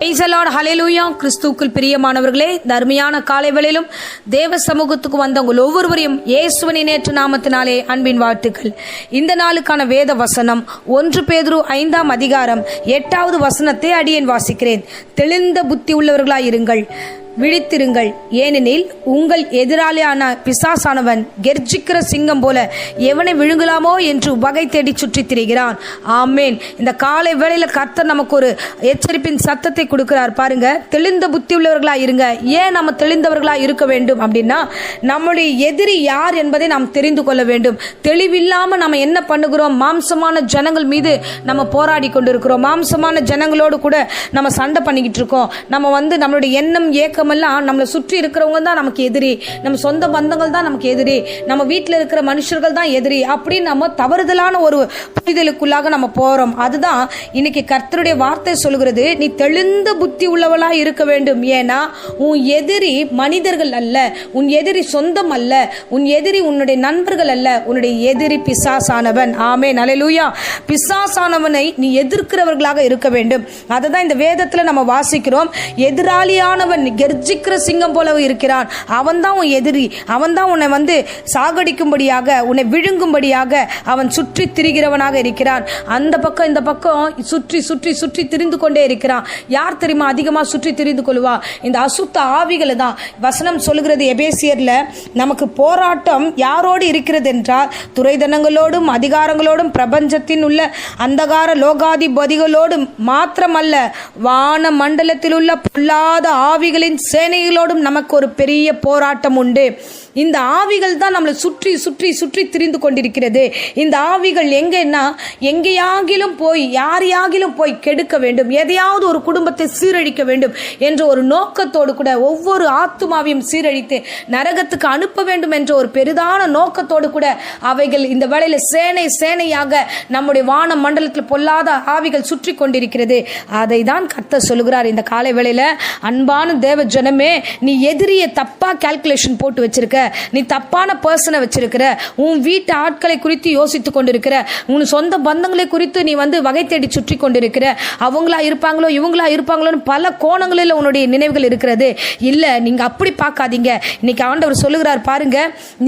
Praise the Lord, hallelujah. கிறிஸ்துவுக்குள் பிரியமானவர்களே, தர்மியான காலை வேளையிலும் தேவ சமூகத்துக்கு வந்த உங்கள் ஒவ்வொருவரையும் இயேசுவின் நேற்று நாமத்தினாலே அன்பின் வாழ்த்துக்கள். இந்த நாளுக்கான வேத வசனம் 1 பேதுரு 5ஆம் அதிகாரம் 8வது வசனத்தை அடியேன் வாசிக்கிறேன். தெளிந்த புத்தி உள்ளவர்களாயிருங்கள், விழித்திருங்கள், ஏனெனில் உங்கள் எதிராளியான பிசாசானவன் கெர்ச்சிக்கிற சிங்கம் போல எவனை விழுங்கலாமோ என்று வகை தேடி சுற்றி திரிகிறான். ஆமேன். இந்த காலை வேளையில கர்த்தர் நமக்கு ஒரு எச்சரிப்பின் சத்தத்தை கொடுக்கிறார். பாருங்க, தெளிந்த புத்தி உள்ளவர்களா இருங்க. ஏன் நம்ம தெளிந்தவர்களா இருக்க வேண்டும் அப்படின்னா, நம்முடைய எதிரி யார் என்பதை நாம் தெரிந்து கொள்ள வேண்டும். தெளிவில்லாம நம்ம என்ன பண்ணுகிறோம்? மாம்சமான ஜனங்கள் மீது நம்ம போராடி கொண்டிருக்கிறோம். மாம்சமான ஜனங்களோடு கூட நம்ம சண்டை பண்ணிக்கிட்டு இருக்கோம். நம்ம நம்மளுடைய எண்ணம் ஏக்கம் நம்மளை சுற்றி இருக்கிறவங்க தான் நமக்கு எதிரி, நம்ம சொந்த பந்தங்கள் தான் நமக்கு எதிரி, நம்ம வீட்டில் இருக்கிற மனுஷர்கள் தான் எதிரி அப்படின்னு நம்ம தவறுதலான ஒரு புரிதலுக்குள்ளாக நம்ம போறோம். அதுதான் இன்னைக்கு கர்த்தருடைய வார்த்தை சொல்கிறது, நீ தெளிந்த புத்தி உள்ளவளா இருக்க வேண்டும். ஏன்னா உன் எதிரி மனிதர்கள் அல்ல, உன் எதிரி சொந்தம் அல்ல, உன் எதிரி உன்னுடைய நண்பர்கள் அல்ல, உன்னுடைய எதிரி பிசாசானவன். ஆமென், அல்லேலூயா. பிசாசானவனை நீ எதிர்க்கிறவர்களாக இருக்க வேண்டும். அதை தான் இந்த வேதத்துல நம்ம வாசிக்கிறோம். எதிராளியானவன் கெர்ச்சிக்கிற சிங்கம் போல இருக்கிறான். அவன் தான் உன் எதிரி. அவன் தான் உன்னை சாகடிக்கும்படியாக, உன்னை விழுங்கும்படியாக அவன் சுற்றி திரிகிறவனாக இருக்கிறான். அந்த பக்கம் இந்த பக்கம் சுற்றி சுற்றி சுற்றி திரிந்து கொண்டே இருக்கிறான். யார் தெரியுமா அதிகமா சுற்றி திரிந்து கொள்வா? இந்த அசுத்த ஆவிகளை தான். வசனம் சொல்லுகிறது எபேசியர்ல, நமக்கு போராட்டம் யாரோடு இருக்கிறது என்றால் துரைதனங்களோடும் அதிகாரங்களோடும் பிரபஞ்சத்தின் உள்ள அந்தகார லோகாதிபதிகளோடும் மாத்திரமல்ல, வான மண்டலத்தில் உள்ள பொல்லாத ஆவிகளின் சேனைகளோடும் நமக்கு ஒரு பெரிய போராட்டம் உண்டு. இந்த ஆவிகள் தான் நம்மளை சுற்றி சுற்றி சுற்றி திரிந்து கொண்டிருக்கிறது. இந்த ஆவிகள் எங்கன்னா, எங்கேயாகிலும் போய் யாரையாகிலும் போய் கெடுக்க வேண்டும், எதையாவது ஒரு குடும்பத்தை சீரழிக்க வேண்டும் என்ற ஒரு நோக்கத்தோடு கூட, ஒவ்வொரு ஆத்துமாவையும் சீரழித்து நரகத்துக்கு அனுப்ப வேண்டும் என்ற ஒரு பெரிதான நோக்கத்தோடு கூட அவைகள் இந்த வேளையில சேனை சேனையாக நம்முடைய வான மண்டலத்தில் பொல்லாத ஆவிகள் சுற்றி கொண்டிருக்கிறது. அதை தான் கர்த்தர் சொல்லுகிறார் இந்த காலை வேளையில, அன்பான தேவ ஜனமே, நீ எதிரியை தப்பா கால்குலேஷன் போட்டு வச்சிருக்க, நீ தப்பான பர்சனை வச்சிருக்கிற, உன் வீட்டு ஆட்களை குறித்து யோசித்துக் கொண்டிருக்கிற, உன் சொந்த பந்தங்களை குறித்து நீ வகை தேடி சுற்றி கொண்டிருக்கிற, அவங்களா இருப்பாங்களோ இவங்களா இருப்பாங்களோன்னு பல கோணங்களில் உன்னுடைய நினைவுகள் இருக்கிறது. இல்ல, நீங்க அப்படி பார்க்காதீங்க. இன்னைக்கு ஆண்டவர் சொல்லுகிறார், பாருங்க,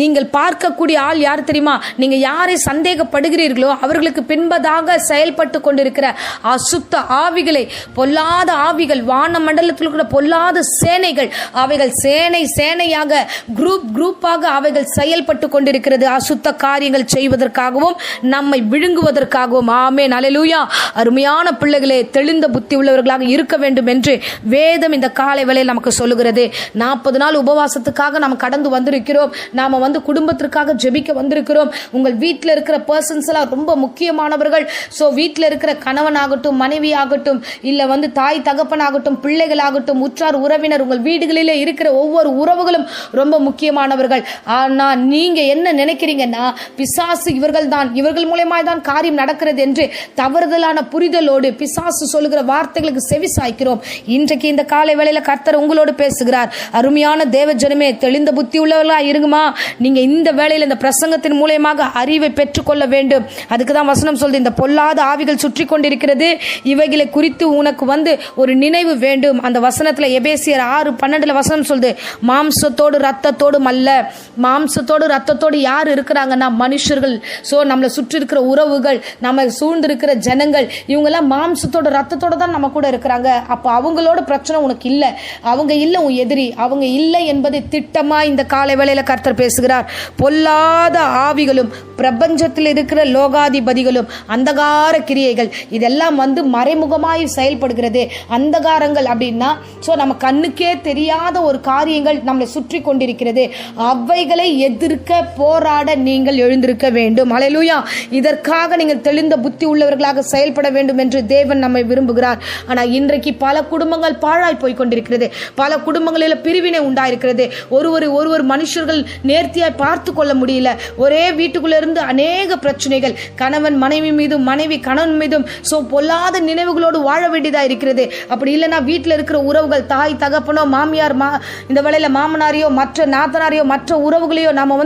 நீங்கள் பார்க்கக்கூடிய ஆள் யார் தெரியுமா? நீங்க யாரை சந்தேகப்படுகிறீர்களோ அவர்களுக்கு பின்பதாக செயல்பட்டு கொண்டிருக்கிற அசுத்த ஆவிகளை, பொல்லாத ஆவிகள், வான மண்டலத்தில் கூட பொல்லாத சேனைகள், அவைகள் சேனை சேனையாக குரூப்பாக அவைகள் செயல்பட்டு கொண்டிருக்கிறது. அசுத்த காரியங்கள் செய்வதற்காகவும் நம்மை விழுங்குவதற்காகவும். ஆமென், அல்லேலூயா. அருமையான பிள்ளைகளே, தெளிந்த புத்தி உள்ளவர்களாக இருக்க வேண்டும் என்று வேதம் இந்த காலை வேளையில் நமக்கு சொல்லுகிறது. 40 நாள் உபவாசத்துக்காக நாம் கடந்து வந்திருக்கிறோம். நாம குடும்பத்திற்காக ஜெபிக்க வந்திருக்கிறோம். உங்கள் வீட்டில் இருக்கிற பர்சன்ஸ் எல்லாம் ரொம்ப முக்கியமானவர்கள். ஸோ வீட்டில் இருக்கிற கணவன் ஆகட்டும், மனைவி ஆகட்டும், இல்ல தாய் தகப்பன் ஆகட்டும், பிள்ளைகள் ஆகட்டும், உற்றார் உறவினர், உங்கள் வீடுகளிலே இருக்கிற ஒவ்வொரு உறவுகளும் ரொம்ப முக்கியமானவர்கள். ஆனா நீங்க என்ன நினைக்கிறீங்கன்னா, பிசாசு இவர்கள் தான், இவர்கள் மூலமா தான் காரியம் நடக்கிறது என்று தவறுதலான புரிதலோடு பிசாசு சொல்லுகிற வார்த்தைகளுக்கு செவி சாய்க்கிறோம். இன்றைக்கு இந்த காலை வேளையில கர்த்தர் உங்களோடு பேசுகிறார். அருமையான தேவ ஜனமே, தெளிந்த புத்தி உள்ளவர்களா இருங்கம்மா. நீங்க இந்த வேளையில இந்த பிரசங்கத்தின் மூலமாக அறிவை பெற்றுக்கொள்ள வேண்டும். அதுக்கு தான் வசனம் சொல்லுது, இந்த பொல்லாத ஆவிகள் சுற்றி கொண்டிருக்கிறது, இவைகளை குறித்து உனக்கு ஒரு நினைவு வேண்டும். அந்த வசனத்துல எபேசியர் 6:12 வசனம் சொல்லுது, மாம்சத்தோடு ரத்தத்தோடும் அல்ல. மாம்சத்தோடு ரத்தத்தோடு யார் இருக்கிறாங்கன்னா மனுஷர்கள். சோ நம்மளை சுற்றி இருக்கிற உறவுகள், நம்ம சூழ்ந்திருக்கிற ஜனங்கள், இவங்க எல்லாம் மாம்சத்தோட ரத்தத்தோட தான் நம்ம கூட இருக்கிறாங்க. அப்ப அவங்களோட பிரச்சனை உனக்கு இல்ல, அவங்க இல்ல உன் எதிரி, அவங்க இல்லை என்பதை திட்டமா இந்த காலை வேளையில கர்த்தர் பேசுகிறார். பொல்லாத ஆவிகளும் பிரபஞ்சத்தில் இருக்கிற லோகாதிபதிகளும் அந்தகார கிரியைகள், இதெல்லாம் மறைமுகமாய் செயல்படுகிறது. அந்தகாரங்கள் அப்படின்னா நம்ம கண்ணுக்கே தெரியாத ஒரு காரியங்கள் நம்மளை சுற்றி கொண்டிருக்கிறது. அவைகளை எதிர்க்க போராட நீங்கள் எழுந்திருக்க வேண்டும். அல்லேலூயா. இதற்காக நீங்கள் தெளிந்த புத்தி உள்ளவர்களாக செயல்பட வேண்டும் என்று தேவன் நம்மை விரும்புகிறார். ஆனால் இன்றைக்கு பல குடும்பங்கள் பாழாய் போய் கொண்டிருக்கிறது. பல குடும்பங்களில் பிரிவினை உண்டாயிருக்கிறது. ஒருவர் மனுஷர்கள் நேர்த்தியாய் பார்த்து கொள்ள முடியல. ஒரே வீட்டுக்குள்ள இருந்து அநேக பிரச்சனைகள், கணவன் மனைவி மீதும், மனைவி கணவன் மீதும் பொல்லாத நினைவுகளோடு வாழ வேண்டியதா இருக்கிறது. அப்படி இல்லைன்னா வீட்டில் இருக்கிற உறவுகள், தாய் தகப்பனோ மாமியார், இந்த வேளையில மாமனாரியோ மற்ற நாத்தனாரியோ யாரையோ மற்ற உறவுகளையோ நாம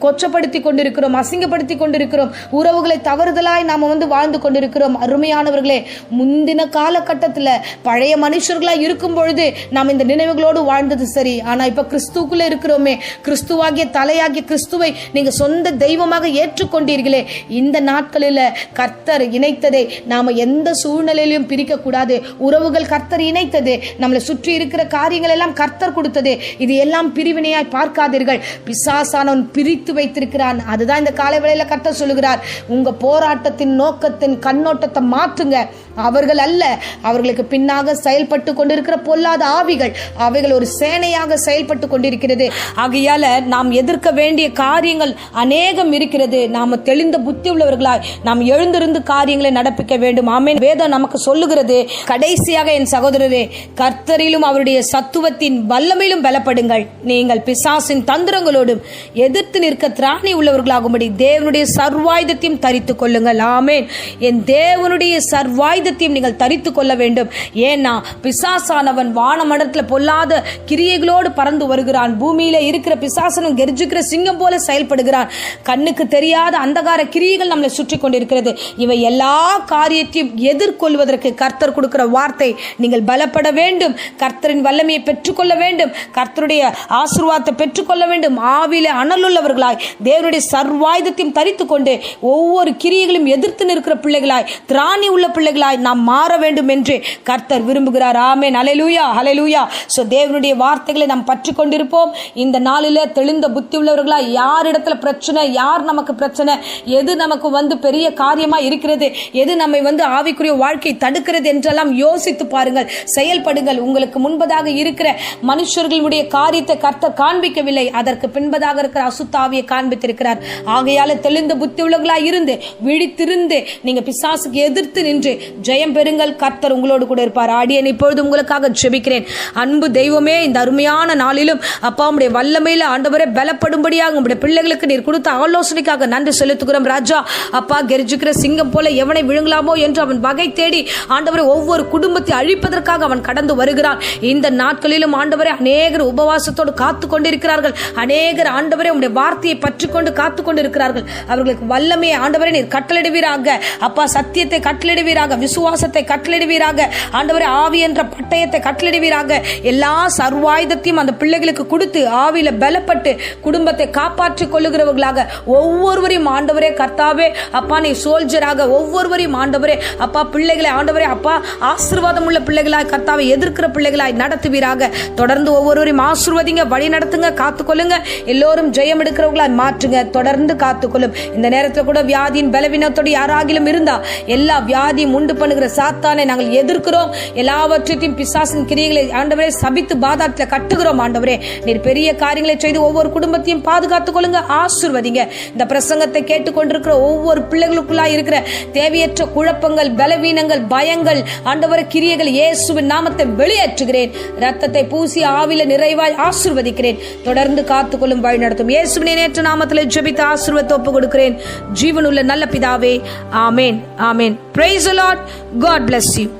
கொச்சப்படுத்தி கொண்டிருக்கிறோம், அசிங்கப்படுத்தி கொண்டிருக்கிறோம். உறவுகளை தவறுதலாய் நாம வாழ்ந்து கொண்டிருக்கிறோம். அருமையானவர்களே, முந்தின காலகட்டத்தில் பழைய மனுஷர்களாய் இருக்கும் பொழுது நாம் இந்த நினைவுகளோடு வாழ்ந்தது சரி. ஆனா இப்ப கிறிஸ்துக்குள்ள இருக்கிறோமே, கிறிஸ்துவாகிய தலையாகிய கிறிஸ்துவை நீங்க சொந்த தெய்வமாக ஏற்றுக்கொண்டீர்களே, இந்த நாட்களில் கர்த்தர் இணைத்ததை நாம எந்த சூழ்நிலையிலும் பிரிக்க கூடாது. உறவுகள் கர்த்தர் இணைத்தது, நம்மளை சுற்றி இருக்கிற காரியங்கள் எல்லாம் கர்த்தர் கொடுத்தது. இது எல்லாம் பிரிவினையாய் பார்க்காதீர்கள். பிசாசானவன் பிரித்து வைத்திருக்கிறான். அதுதான் இந்த காலை வேளையில கர்த்தர் சொல்லுகிறார், உங்க போராட்டத்தின் நோக்கத்தின் கண்ணோட்டத்தை மாற்றுங்க. அவர்கள் அல்ல, அவர்களுக்கு பின்னாக செயல்பட்டு கொண்டிருக்கிற பொல்லாத ஆவிகள், அவைகள் ஒரு சேனையாக செயல்பட்டு கொண்டிருக்கிறது. ஆகையால நாம் எதிர்க்க வேண்டிய காரியங்கள் அநேகம் இருக்கிறது. நாம தெளிந்த புத்தி உள்ளவர்களாய் நாம் எழுந்திருந்து காரியங்களை நடப்பிக்க வேண்டும். ஆமென். வேதம் நமக்கு சொல்லுகிறது, கடைசியாக என் சகோதரரே, கர்த்தரிலும் அவருடைய சத்துவத்தின் வல்லமையிலும் பலப்படுங்கள். நீங்கள் பிசாசின் தந்திரங்களோடும் எதிர்த்து நிற்க திராணி உள்ளவர்களாகும்படி தேவனுடைய சர்வாயுதத்தையும் தரித்துக் கொள்ளுங்கள். ஆமென். என் தேவனுடைய சர்வாயுதத்தையும் நீங்கள் தரித்துக் கொள்ள வேண்டும். ஏன்னா பிசாசானவன் வானமண்டலத்தில் பொல்லாத கிரியைகளோடு பறந்து வருகிறான். பூமியில இருக்கிற பிசாசனும் கெர்ஜிக்கிற சிங்கம் போல செயல்படுகிறான். கண்ணுக்கு தெரியாத அந்தகார கிரியைகள் நம்மளை சுற்றி கொண்டிருக்கிறது. இவை எல்லா காரியத்தையும் எதிர்கொள்வதற்கு கர்த்தர் கொடுக்கிற வார்த்தை, நீங்கள் பலப்பட வேண்டும், கர்த்தரின் வல்லமையை பெற்றுக்கொள்ள வேண்டும், கர்த்தருடைய ஆசீர்வாதத்தை பெற்றுக்கொள்ள வேண்டும். ஆவியிலே அனலுள்ளவர்களாய் தேவனுடைய சர்வாயுதத்தையும் தரித்துக் கொண்டு ஒவ்வொரு கிரியைகளும் எதிர்த்து நிற்கிற பிள்ளைகளாய், திராணி உள்ள பிள்ளைகளாய் நாம் மாற வேண்டும் என்று கர்த்தர் விரும்புகிறார். ஆமென். ஹல்லேலூயா, ஹல்லேலூயா. சோ தேவனுடைய வார்த்தைகளை நாம் பற்றி கொண்டிருப்போம். இந்த நாளில தெளிந்த புத்தி உள்ளவர்களாய், யார் இடத்துல பிரச்சனை, யார் நமக்கு பிரச்சனை, எது நமக்கு பெரிய காரியமா இருக்கிறது, எது நம்மை ஆவிக்குரிய வாழ்க்கை தடுக்கிறது என்றெல்லாம் யோசித்து பாருங்கள், செயல்படுங்கள். உங்களுக்கு முன்பதாக இருக்கிற மனுஷர்களுடைய காரியத்தை கர்த்தர் காண்பிக்கவில்லை, அதற்கு பின்பதாக இருக்கிற அசுத்தாவியை காண்பித்திருக்கிறார். ஆகையால தெளிந்த புத்தி உள்ளவர்களாய் இருந்து விழித்திருந்து நீங்க பிசாசுக்கு எதிர்த்து நின்று ஜெயம் பெறுங்கள். கர்த்தர் உங்களோடு கூட இருப்பார். ஆடியன் இப்பொழுது உங்களுக்காக ஜெபிக்கிறேன். அன்பு தெய்வமே, இந்த அருமையான நாளிலும் அப்பா உம்முடைய வல்லமையில ஆண்டவரே பலப்படும்படியாக உம்முடைய பிள்ளைகளுக்கு நீர் கொடுத்த ஆலோசனைக்காக நன்றி செலுத்துகிறோம். ராஜா அப்பா, கெர்ஜிக்கிற சிங்கம் போல எவனை விழுங்கலாமோ என்று அவன் வகை தேடி ஆண்டவரே ஒவ்வொரு குடும்பத்தை அழிப்பதற்காக அவன் கடந்து வருகிறான். இந்த நாட்களிலும் ஆண்டவரே அநேகர் உபவாசத்தோடு காத்து கொண்டிருக்கிறார்கள். அநேகர் ஆண்டவரே உம்முடைய வார்த்தையை பற்றி கொண்டு காத்து கொண்டிருக்கிறார்கள். அவர்களுக்கு வல்லமையை ஆண்டவரே நீர் கட்டளையிடுவீராக. அப்பா, சத்தியத்தை கட்டளையிடுவீராக, விசுவாசத்தை கட்டளையிடுவீராக, ஆண்டவரே ஆவி என்ற பட்டயத்தை கட்டளையிடுவீராக. எல்லா சர்வாயுதத்தையும் அந்த பிள்ளைகளுக்கு கொடுத்து ஆவியில பலப்பட்டு குடும்பத்தை காப்பாற்றிக் கொள்ளுகிறவர்களாக ஒவ்வொருவரையும் ஆண்டவரே கர்த்தாவே அப்பா நீ சோல்ஜராக ஒவ்வொருவரையும் ஆண்டவரே அப்பா பிள்ளைகளை ஆண்டவரே அப்பா ஆசீர்வாதம் உள்ள பிள்ளைகளாய் கர்த்தாவை எதிர்க்கிற பிள்ளைகளாய் நடத்துவீராக. தொடர்ந்து ஒவ்வொருவரையும் ஆசீர்வதிங்க, வழி நடத்துங்க, காத்துக்கொள்ளுங்க. எல்லோரும் ஜெயம் எடுக்கிறவர்களாய் மாற்றுங்க, தொடர்ந்து காத்துக்கொள்ளும். இந்த நேரத்தில் கூட வியாதியின் பலவீனத்தோடு யாராகிலும் இருந்தா எல்லா வியாதியும் உண்டு பண்ணுகிற சாத்தானை நாங்கள் எதிர்க்கிறோம். எல்லாவற்றையும் பிசாசின் கிரியைகளை ஆண்டவரே சபித்து பாதாளத்தில் கட்டுகிறோம். ஆண்டவரே நீர் பெரிய காரியங்களை செய்து ஒவ்வொரு குடும்பத்தையும் பாதுகாத்துக் கொள்ளுங்க, ஆசீர்வதிங்க. இந்த பிரசங்கத்தை கேட்டுக்கொண்டிருக்கிற ஒவ்வொரு பிள்ளைகளுக்குள்ளாய் இருக்கிற தேவையற்ற குழப்பங்கள், பலவீனங்கள், பயங்கள், ஆண்டவரே கிரியைகள் இயேசுவின் நாமத்தை வெளியேற்றுகிறேன். ரத்தத்தை பூசி ஆவில நிறைவாய் ஆசீர்வதிக்கிறேன். தொடர்ந்து காத்துக்கொள்ளும், வழி நடத்தும். இயேசுவின் நேற்று நாமத்தில் ஜெபித்து ஆசீர்வாதத்தை ஒப்புக் கொடுக்கிறேன். ஜீவனுள்ள நல்ல பிதாவே, ஆமேன், ஆமேன். Praise the Lord. God bless you.